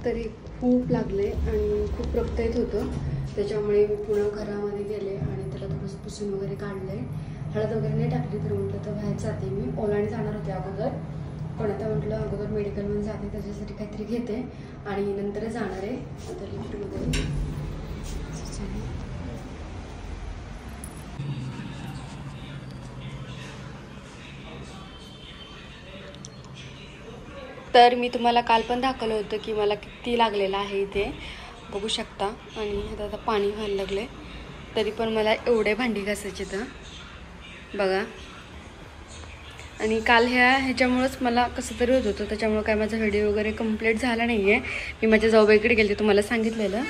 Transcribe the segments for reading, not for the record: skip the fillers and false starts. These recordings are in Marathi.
तरी खूप लागले आणि खूप रक्त येत होतं. त्याच्यामुळे मी पुन्हा घरामध्ये गेले आणि त्याला थोडंसं पुसून वगैरे काढले. हळद वगैरे नाही टाकली तर म्हटलं तर बाहेर जाते मी. ओलांडे जाणार होते अगोदर, पण आता म्हटलं अगोदर मेडिकलमध्ये जाते, त्याच्यासाठी काहीतरी घेते आणि नंतर जाणार आहे. आता लिफ्टमध्ये तर मी तुम्हाला काल पण दाखवलं होतं की मला किती लागलेलं आहे इथे, बघू शकता. आणि आता पाणी व्हायला लागले तरी पण मला एवढे भांडी घासायचे तर बघा. आणि काल ह्याच्यामुळंच मला कसं तरी होत होतं, त्याच्यामुळं काय माझा व्हिडिओ वगैरे कंप्लीट झाला नाही आहे. मी माझ्या जाऊबाईकडे गेले तुम्हाला सांगितलेलं.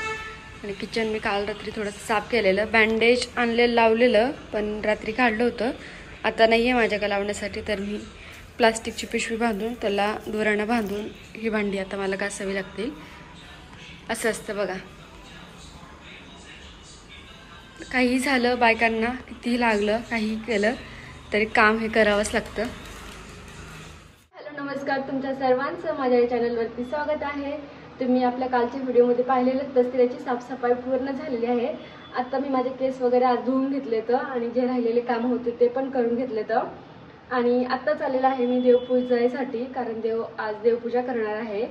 आणि किचन मी काल रात्री थोडंसं साफ केलेलं, बँडेज आणलेलं लावलेलं पण रात्री काढलं होतं. आता नाही आहे माझ्याकडे लावण्यासाठी, तर मी प्लास्टिकची पिशवी बांधून त्याला दोऱ्यानं बांधून ही भांडी आता मला घासावी लागतील. असं असतं बघा. काही झालं, बायकांना कितीही लागलं, काही केलं तरी काम हे करावंच लागतं. हॅलो नमस्कार, तुमच्या सर्वांचं माझ्या या चॅनलवरती स्वागत आहे. तुम्ही आपल्या कालच्या व्हिडिओमध्ये पाहिलेलं दसऱ्याची साफसफाई पूर्ण झालेली आहे. आता मी माझे केस वगैरे आज धुवून घेतले तर आणि जे राहिलेले काम होते ते पण करून घेतले तर. आणि आत्ता चाललेलं आहे मी देवपूजेसाठी, कारण आज देवपूजा करणार आहे.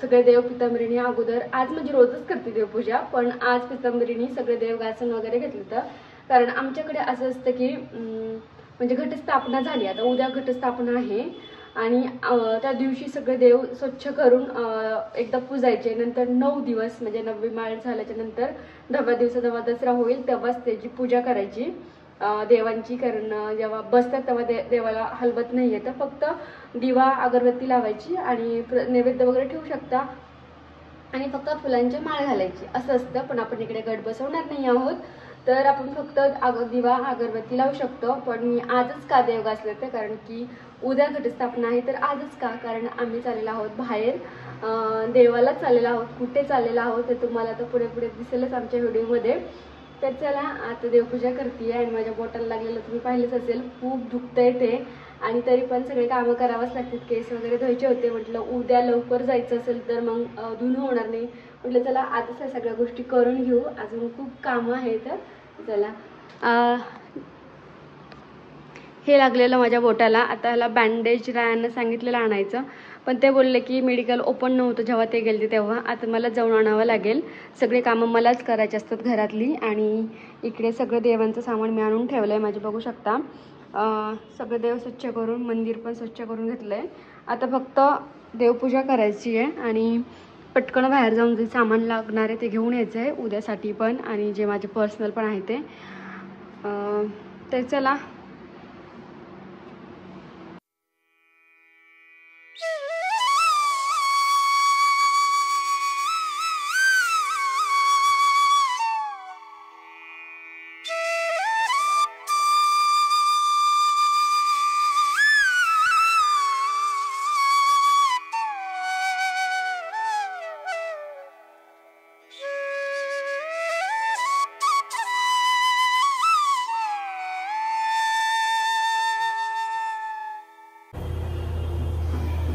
सगळे देव पितांबरीने अगोदर, आज म्हणजे रोजच करते देवपूजा, पण आज पितांबरीने सगळे देव घासून वगैरे घेतले तर. कारण आमच्याकडे असं असतं की म्हणजे घटस्थापना झाली, आता उद्या घटस्थापना आहे आणि त्या दिवशी सगळे देव स्वच्छ करून एकदा पूजायचे. नंतर 9 दिवस म्हणजे 9वी माळ झाल्याच्या नंतर 10व्या दिवसा जेव्हा दसरा होईल तेव्हाच त्याची पूजा करायची देवांची. कारण जेव्हा बसतात तेव्हा देवाला हलवत नाही आहे, तर फक्त दिवा अगरबत्ती लावायची आणि नैवेद्य वगैरे ठेवू शकता आणि फक्त फुलांची माळ घालायची असं असतं. पण आपण इकडे गट बसवणार नाही आहोत, तर आपण फक्त दिवा अगरबत्ती लावू शकतो. पण मी आजच का देव घासले ते, कारण की उद्या घटस्थापना आहे. तर आजच का, कारण आम्ही चाललेलो आहोत बाहेर, देवाला चाललेलो आहोत. कुठे चाललेलो आहोत ते तुम्हाला तर पुढे पुढे दिसेलच आमच्या व्हिडिओमध्ये. तर चला आता देवपूजा करते आणि माझ्या बोटाला लागलेलं तुम्ही पाहिलंच असेल, खूप दुखतंय ते. आणि तरी पण सगळे कामं करावंच लागतात. केस वगैरे धुवायचे होते, म्हटलं उद्या लवकर जायचं असेल तर मग धुणं होणार नाही, म्हटलं चला आताच ह्या सगळ्या गोष्टी करून घेऊ, अजून खूप कामं आहेत. चला हे लागलेलं माझ्या बोटाला, आता ह्याला बँडेज रायांना सांगितलेलं आणायचं, पण ते बोलले की मेडिकल ओपन नव्हतं जेव्हा ते गेले तेव्हा. आता मला जाऊन आणावं लागेल. सगळे कामं मलाच करायची असतात घरातली. आणि इकडे सगळं देवांचं सामान मी आणून ठेवलं आहे माझे, बघू शकता. सगळं देव स्वच्छ करून, मंदिर पण स्वच्छ करून घेतलं आहे. आता फक्त देवपूजा करायची आहे आणि पटकन बाहेर जाऊन जे सामान लागणार आहे ते घेऊन यायचं आहे उद्यासाठी पण, आणि जे माझे पर्सनल पण आहे ते. तर चला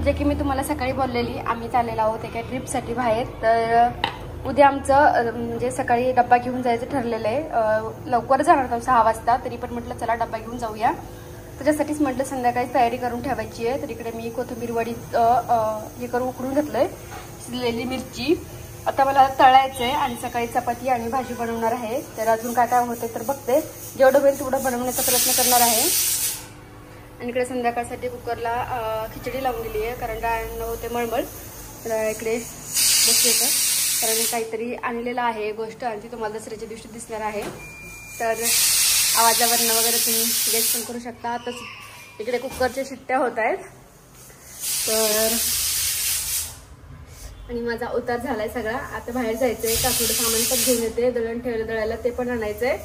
जे की मी तुम्हाला सकाळी बोललेली, आम्ही चाललेलो आहोत एका ट्रिपसाठी बाहेर. तर उद्या आमचं म्हणजे सकाळी डब्बा घेऊन जायचं ठरलेलं आहे. लवकर जाणार आहोत 6 वाजता, तरी पण म्हटलं चला डब्बा घेऊन जाऊया. त्याच्यासाठीच म्हटलं संध्याकाळी तयारी करून ठेवायची आहे. तर इकडे मी कोथिंबीर वडी हे करून उकडून घेतलंय, शिजलेली मिरची. आता मला तळायचं आहे आणि सकाळी चपाती आणि भाजी बनवणार आहे. तर अजून काय काय होते तर बघते, जेवढं होईल तेवढं बनवण्याचा प्रयत्न करणार आहे. आणि इकडे संध्याकाळसाठी कुकरला खिचडी लावून दिली आहे, कारण डाळांना होते मळमळ. तर इकडे बसले तर, कारण काहीतरी आणलेलं आहे गोष्ट आणि ती तुम्हाला दसऱ्याच्या दिवशी दिसणार आहे. तर आवाजावरनं वगैरे तुम्ही गेस पण करू शकता. आताच इकडे कुकरच्या शिट्ट्या होत आहेत. तर आणि माझा उतार झालाय सगळा. आता बाहेर जायचंय, काकडं सामान पण घेऊन येते, दळण ठेवलं दळायला ते पण आणायचंय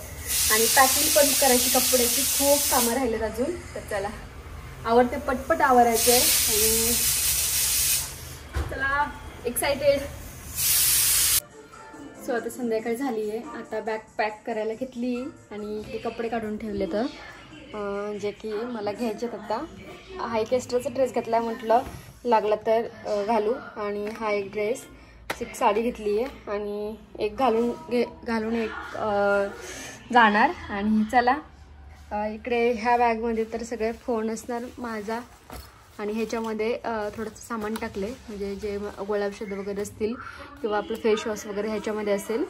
आणि पॅकिंग पण करायची, कपड्याची खूप कामं राहिलेत अजून. तर चला आवडते पटपट आवरायचंय आणि चला एक्साइटेड. सो आता संध्याकाळ झाली आहे. आता बॅग पॅक करायला घेतली आणि ते कपडे काढून ठेवले तर जे की मला घ्यायचेत. आता हा एक एक्स्ट्राचा ड्रेस घेतला, म्हटलं लागला तर घालू. आणि हा एक ड्रेस एक साडी घेतली आहे आणि एक घालून एक जाणार. आणि चला इकडे ह्या बॅगमध्ये तर सगळे फोन असणार माझा आणि ह्याच्यामध्ये थोडंसं सामान टाकले म्हणजे जे गोळ्या औषधं वगैरे असतील किंवा आपलं फेस वॉश वगैरे ह्याच्यामध्ये असेल.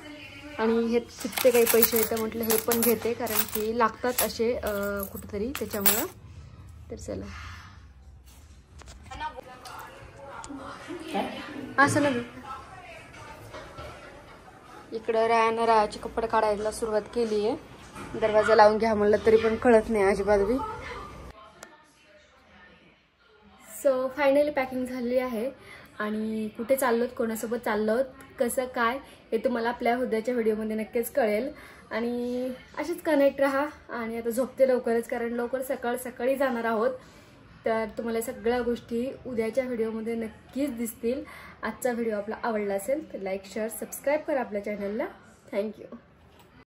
आणि हे किती काही पैसे येतं म्हटलं हे पण घेते कारण की लागतात असे कुठेतरी त्याच्यामुळं. तर चला असं ना इकडं रायाची कपडे काढायला सुरुवात केली आहे. दरवाजा लावून घ्या म्हणलं तरी पण कळत नाही अजिबात बी. सो फायनली पॅकिंग झाली आहे आणि कुठे चाललोत कोणासोबत चाललोत कसं काय हे तुम्हाला आपल्या उद्याच्या व्हिडिओमध्ये नक्कीच कळेल. आणि अशीच कनेक्ट राहा. आणि आता झोपते लवकरच कारण लवकर सकाळी जाणार आहोत. तर तुम्हाला सगळ्या गोष्टी उद्याच्या व्हिडिओमध्ये नक्कीच दिसतील. आजचा व्हिडिओ आपला आवडला असेल तर लाईक शेअर सबस्क्राईब करा आपल्या चॅनलला. थँक्यू.